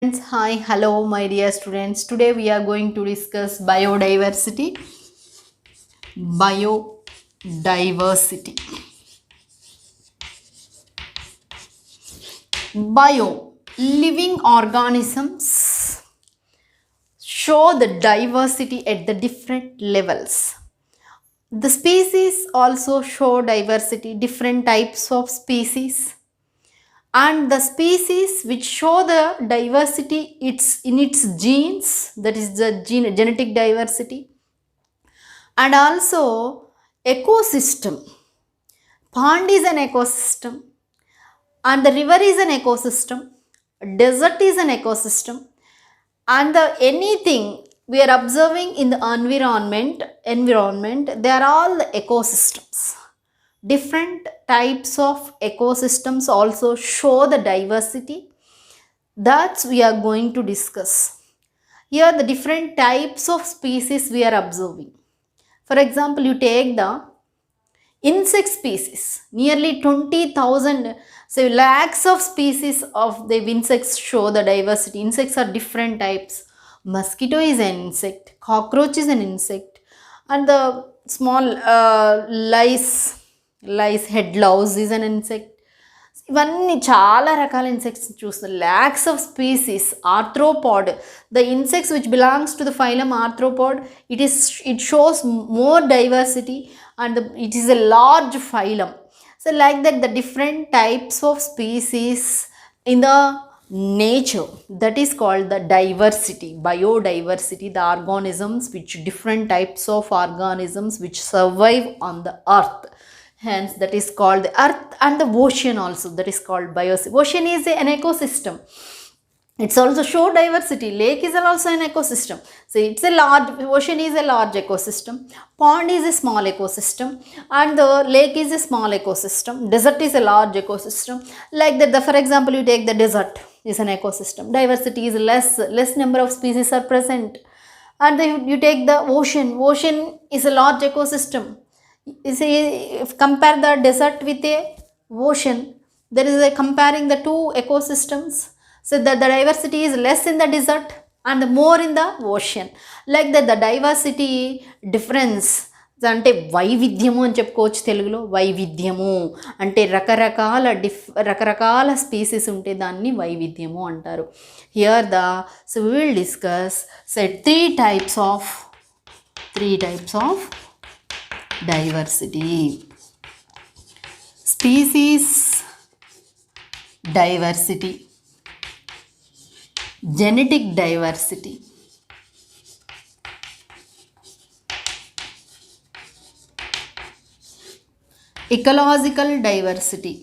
Friends, hi, hello, my dear students. Today we are going to discuss biodiversity. Biodiversity. Living organisms show the diversity at the different levels. The species also show diversity, different types of species. And the species which show the diversity, it's in its genes, that is the genetic diversity. And also ecosystem. Pond is an ecosystem and the river is an ecosystem. Desert is an ecosystem, and anything we are observing in the environment, they are all the ecosystems. Different types of ecosystems also show the diversity. That's we are going to discuss. Here the different types of species we are observing. For example, you take the insect species, nearly 20,000, so lakhs of species of the insects show the diversity. Insects are different types. Mosquito is an insect, cockroach is an insect, and the small lice head louse is an insect. ఇవన్నీ చాలా రకాల insects చూస్తారు. Lakhs of species. Arthropod, the insects which belongs to the phylum arthropod, it shows more diversity and it is a large phylum. So like that the different types of species in the nature, that is called the diversity, biodiversity, the organisms which different types of organisms which survive on the earth. Hence that is called the earth, and the ocean also, that is called biosphere. Ocean is an ecosystem. It's also show diversity. Lake is also an ecosystem. So it's a large, ocean is a large ecosystem. Pond is a small ecosystem. And the lake is a small ecosystem. Desert is a large ecosystem. Like that, for example, you take the desert is an ecosystem. Diversity is less number of species are present. And then you take the ocean. Ocean is a large ecosystem. You see, if compare the desert with a ocean, there is a comparing the two ecosystems. So that the diversity is less in the desert and more in the ocean. Like that, the diversity difference అంటే వైవిధ్యము అని చెప్పుకోవచ్చు తెలుగులో. వైవిధ్యము అంటే రకరకాల species ఉంటే దాన్ని వైవిధ్యము అంటారు. Here so we will discuss three types of diversity. Species diversity, genetic diversity, ecological diversity.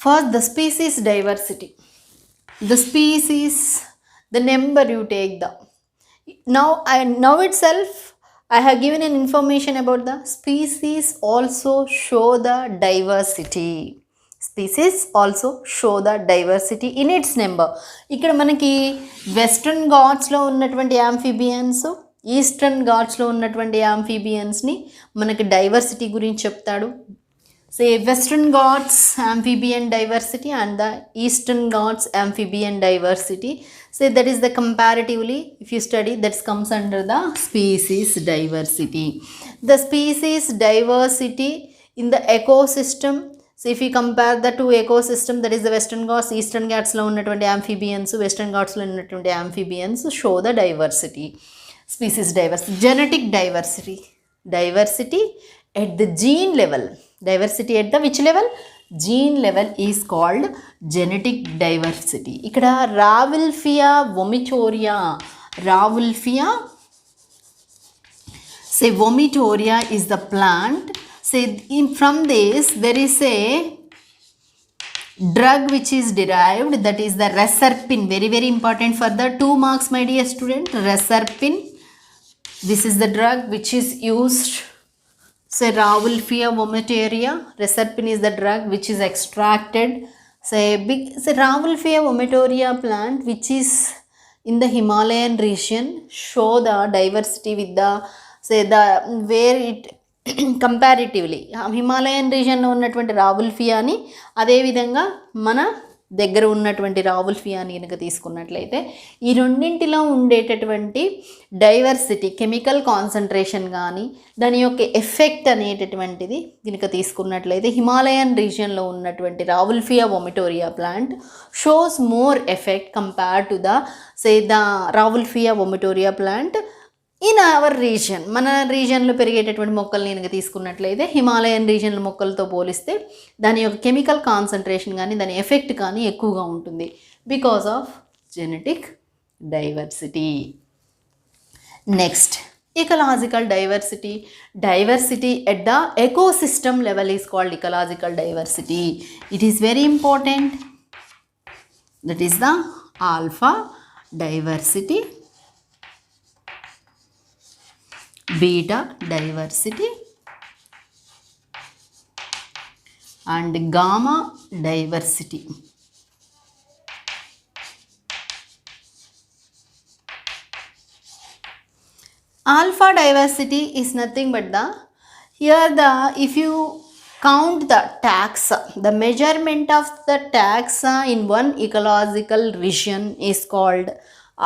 First, the species diversity. The species, the number you take the. Now itself, I have given an information about the species also show the diversity. Species also show the diversity in its number. ఇక్కడ మనకి western ఘాట్స్లో ఉన్నటువంటి amphibians, eastern ఘాట్స్లో ఉన్నటువంటి amphibiansని మనకి diversity గురించి చెప్తాడు. Say Western Ghats amphibian diversity and the Eastern Ghats amphibian diversity. Say that is the comparatively, if you study, that comes under the species diversity. The species diversity in the ecosystem. So if you compare the two ecosystem, that is the Western Ghats, Eastern Ghats lo unnatundi amphibians, Western Ghats lo unnatundi amphibians, show the diversity. Species diversity. Genetic diversity. Diversity at the gene level. Diversity at the which level? Gene level is called genetic diversity. Ikkada rauwolfia vomitoria. Rauwolfia, say vomitoria is the plant. Say from this there is a drug which is derived, that is the reserpine. Very very important for the 2 marks, my dear student. Reserpine. This is the drug which is used. Say rauwolfia vomitoria. Reserpine is the drug which is extracted. Say rauwolfia vomitoria plant which is in the Himalayan region show the diversity with the, say the where it comparatively Himalayan రీజియన్లో ఉన్నటువంటి రావుల్ఫియాని అదేవిధంగా మన దగ్గర ఉన్నటువంటి రావుల్ఫియాని కనుక తీసుకున్నట్లయితే ఈ రెండింటిలో ఉండేటటువంటి డైవర్సిటీ కెమికల్ కాన్సన్ట్రేషన్ కానీ దాని యొక్క ఎఫెక్ట్ అనేటటువంటిది కనుక తీసుకున్నట్లయితే హిమాలయన్ రీజియన్లో ఉన్నటువంటి rauvolfia vomitoria plant shows more effect compare to the rauvolfia vomitoria plant in our region. మన రీజియన్లో పెరిగేటటువంటి మొక్కల్ని కనుక తీసుకున్నట్లయితే హిమాలయన్ రీజియన్ల మొక్కలతో పోలిస్తే దాని యొక్క కెమికల్ కాన్సన్ట్రేషన్ కానీ దాని ఎఫెక్ట్ కానీ ఎక్కువగా ఉంటుంది because of genetic diversity. Next, ecological diversity. Diversity at the ecosystem level is called ecological diversity. It is very important. That is the alpha diversity, beta diversity and gamma diversity. Alpha diversity is nothing but if you count the taxa, the measurement of the taxa in one ecological region is called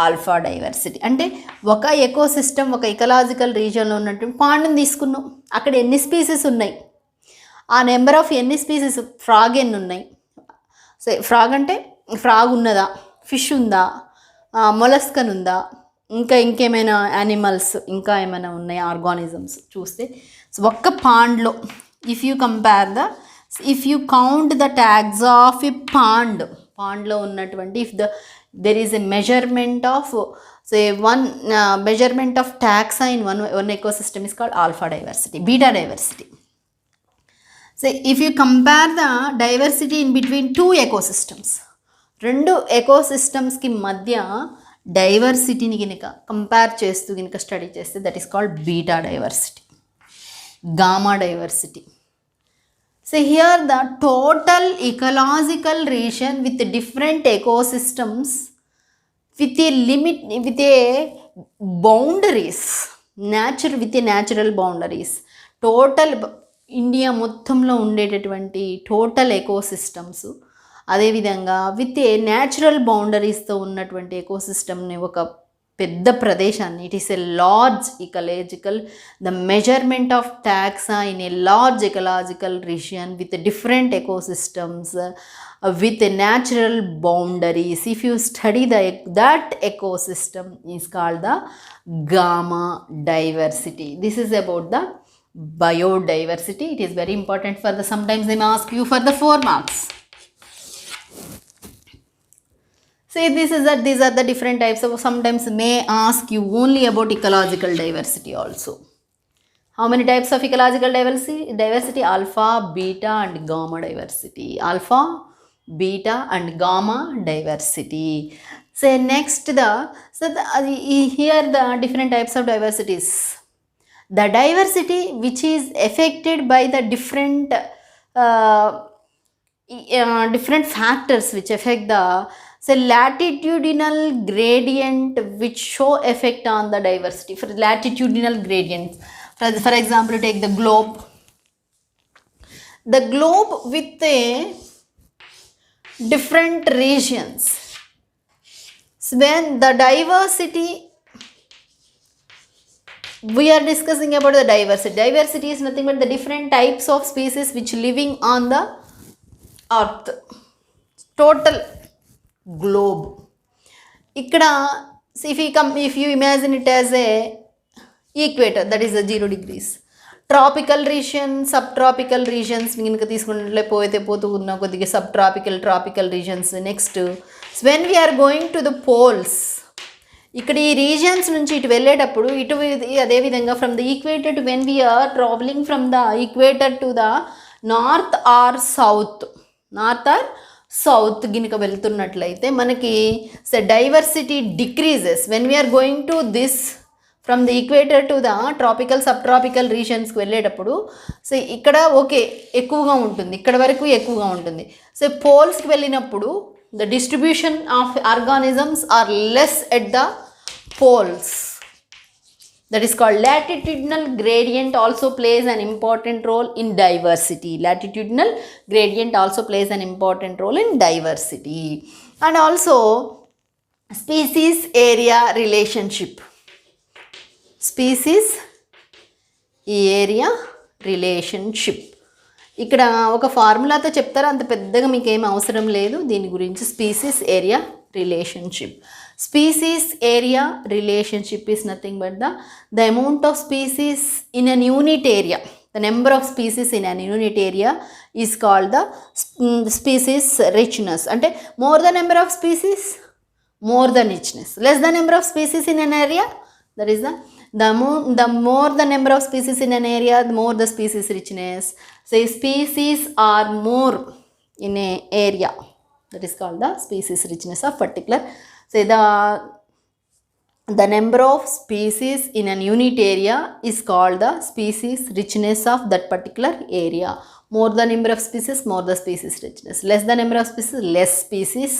alpha diversity. అంటే ఒక ecosystem ఒక ecological రీజియన్లో ఉన్నటువంటి పాండ్ని తీసుకున్నాం, అక్కడ ఎన్ని species ఉన్నాయి, ఆ number of ఎన్ని స్పీసీస్, ఫ్రాగ్ ఎన్ని ఉన్నాయి, ఫ్రాగ్ అంటే ఫ్రాగ్ ఉన్నదా, ఫిష్ ఉందా, మొలస్కన్ ఉందా, ఇంకేమైనా యానిమల్స్ ఇంకా ఏమైనా ఉన్నాయి ఆర్గానిజమ్స్ చూస్తే ఒక్క పాండ్లో if you count the tags of a పాండ్లో ఉన్నటువంటి there is a measurement of measurement of taxa in one ecosystem is called alpha diversity. Beta diversity, so if you compare the diversity in between two ecosystems, rendu ecosystems ki madhya diversity ni ginaka compare chestu ginaka study cheste, that is called beta diversity. Gamma diversity, so here the total ecological region with different ecosystems with a limit, with a boundaries, with a natural boundaries, total India మొత్తంలో ఉండేటటువంటి total ecosystems అదేవిధంగా with a natural బౌండరీస్తో ఉన్నటువంటి ఎకోసిస్టమ్ని ఒక పెద్ద ప్రదేశాన్ని, it is a large ecological, the measurement of taxa in a large ecological region with different ecosystems with natural boundaries. If you study that ecosystem is called the gamma diversity. This is about the biodiversity. It is very important for sometimes they may ask you for the 4 marks. See, these are the different types of, sometimes may ask you only about ecological diversity also. How many types of ecological diversity? Alpha, beta and gamma diversity. Alpha, beta and gamma diversity. So next here the different types of diversities. The diversity which is affected by the different factors which affect the latitudinal gradient which show effect on the diversity. For latitudinal gradients, for example, take the globe with a different regions. So when the diversity, we are discussing about the diversity is nothing but the different types of species which living on the earth, total globe. Ikkada, if you imagine it as a equator, that is a 0 degrees. Tropical region, subtropical regions కనుక తీసుకున్నట్లే పోతూ ఉన్న కొద్దిగా subtropical, tropical regions. Next, when we are going to the poles, ఇక్కడ ఈ regions నుంచి ఇటు వెళ్ళేటప్పుడు ఇటు అదేవిధంగా from the equator to when we are travelling from the equator to the north or south గినక వెళ్తున్నట్లయితే మనకి diversity decreases when we are going to this from the equator to the tropical sub tropical రీజన్స్కి వెళ్ళేటప్పుడు సో ఇక్కడ okay ఎక్కువగా ఉంటుంది, ఇక్కడ వరకు ఎక్కువగా ఉంటుంది. సో పోల్స్కి వెళ్ళినప్పుడు the distribution of organisms are less at the poles. That is called latitudinal gradient also plays an important role in diversity. Latitudinal gradient also plays an important role in diversity. And also species area relationship. Species area relationship. ఇక్కడ ఒక ఫార్ములాతో చెప్తారు, అంత పెద్దగా మీకు ఏం అవసరం లేదు దీని గురించి. Species area relationship. Species area relationship is nothing but the amount of species in an unit area. The number of species in an unit area is called the species richness. అంటే more the number of species, more the richness. Less the number of species in an area, that is the more the number of species in an area, the more the species richness. Say species are more in a area, that is called the species richness of particular. Say the number of species in an unit area is called the species richness of that particular area. More the number of species, more the species richness. Less the number of species, less species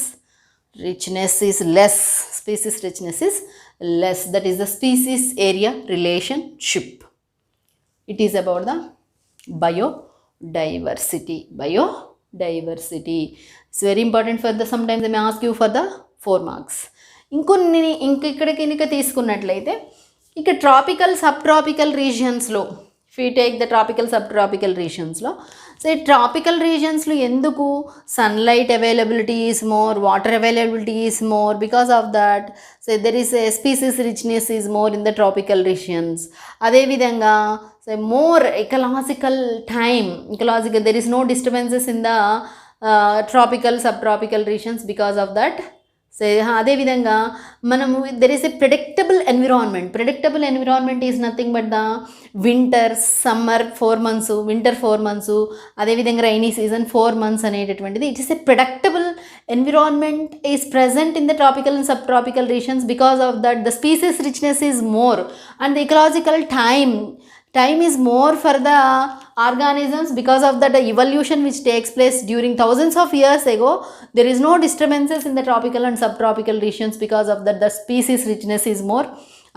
richness is less. Species richness is less. That is the species area relationship. It is about the biodiversity. Biodiversity. It's very important for the, sometimes they may ask you for the 4 marks. ఇక్కడికి తీసుకున్నట్లయితే ఇక్కడ tropical sub tropical రీజియన్స్లో, if you take the tropical sub tropical రీజియన్స్లో, so ఈ tropical రీజియన్స్లో ఎందుకు sunlight availability is more, water availability is more, because of that so there is a species richness is more in the tropical regions. అదేవిధంగా so more ecological time, there is no disturbances in the tropical sub tropical regions because of that. So అదేవిధంగా మనము there is a predictable environment. Predictable environment is nothing but the winter, summer 4 months, winter 4 months, అదేవిధంగా rainy season 4 months అనేటటువంటిది. It is a predictable environment is present in the tropical and sub tropical reasons. Because of that the species richness is more and the ecological time is more for the organisms. Because of that, the evolution which takes place during thousands of years ago, there is no disturbances in the tropical and subtropical regions. Because of that, the species richness is more.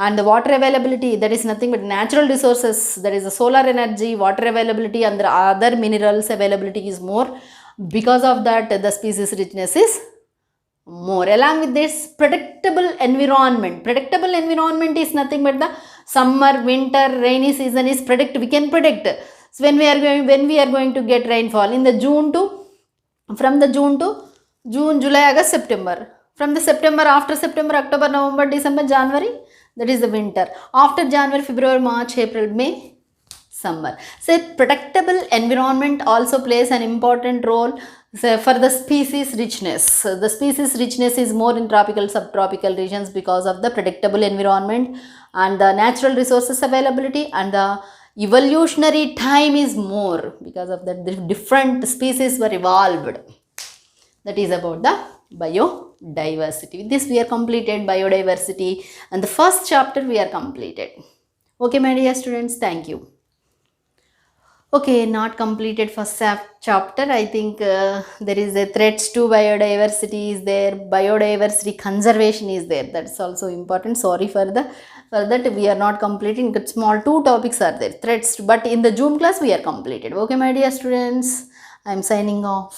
And the water availability, that is nothing but natural resources, that is the solar energy, water availability and the other minerals availability is more. Because of that, the species richness is more. Along with this, predictable environment. Predictable environment is nothing but the summer, winter, rainy season is we can predict. So when we are going to get rainfall in the from the June, July, August, September. From the September, after September, October, November, December, January, that is the winter. After January, February, March, April, May, summer. So predictable environment also plays an important role for the species richness. The species richness is more in tropical, subtropical regions because of the predictable environment and the natural resources availability, and the evolutionary time is more because of that the different species were evolved. That is about the biodiversity. With this we are completed biodiversity, and the first chapter we are completed. Okay my dear students, thank you. Okay, not completed first chapter. I think there is a threats to biodiversity is there, biodiversity conservation is there. That's also important. Sorry for that we are not completing. Small 2 topics are there, threats, but in the June class we are completed. Okay my dear students, I am signing off.